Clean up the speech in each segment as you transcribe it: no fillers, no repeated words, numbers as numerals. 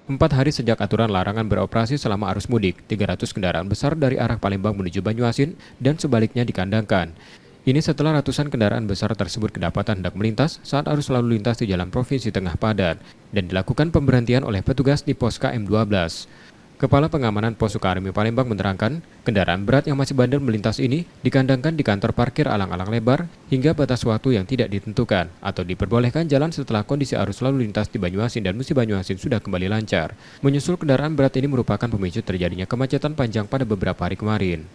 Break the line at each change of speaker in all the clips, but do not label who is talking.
4 hari sejak aturan larangan beroperasi selama arus mudik, 300 kendaraan besar dari arah Palembang menuju Banyuasin dan sebaliknya dikandangkan. Ini setelah ratusan kendaraan besar tersebut kedapatan hendak melintas saat arus lalu lintas di Jalan Provinsi Tengah padat dan dilakukan pemberhentian oleh petugas di pos KM12. Kepala Pengamanan Pos Sukaremi Palembang menerangkan, kendaraan berat yang masih bandel melintas ini dikandangkan di kantor parkir alang-alang lebar hingga batas waktu yang tidak ditentukan atau diperbolehkan jalan setelah kondisi arus lalu lintas di Banyuasin dan Musi Banyuasin sudah kembali lancar. Menyusul kendaraan berat ini merupakan pemicu terjadinya kemacetan panjang pada beberapa hari kemarin.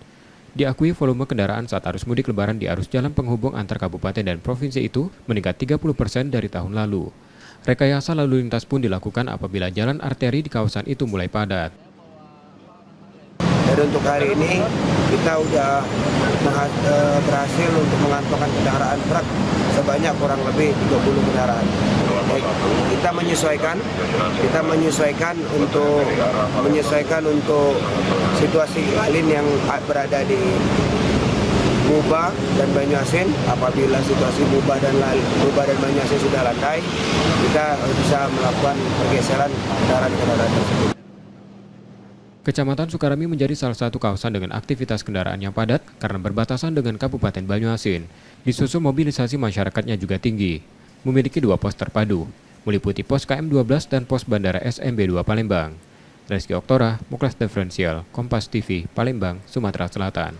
Diakui volume kendaraan saat arus mudik lebaran di arus jalan penghubung antar kabupaten dan provinsi itu meningkat 30% dari tahun lalu. Rekayasa lalu lintas pun dilakukan apabila jalan arteri di kawasan itu mulai padat.
Jadi untuk hari ini kita sudah berhasil untuk mengantongan kendaraan truk sebanyak kurang lebih 30 kendaraan. Kita menyesuaikan untuk situasi iklim yang berada di Muba dan Banyuasin. Apabila situasi Muba dan Banyuasin sudah landai, kita bisa melakukan pergeseran kendaraan tersebut.
Kecamatan Sukaremi menjadi salah satu kawasan dengan aktivitas kendaraan yang padat karena berbatasan dengan Kabupaten Banyuasin. Disusul mobilisasi masyarakatnya juga tinggi. Memiliki 2 pos terpadu, meliputi pos KM12 dan pos Bandara SMB 2 Palembang. Reski Oktora, Muklas Diferensial, Kompas TV, Palembang, Sumatera Selatan.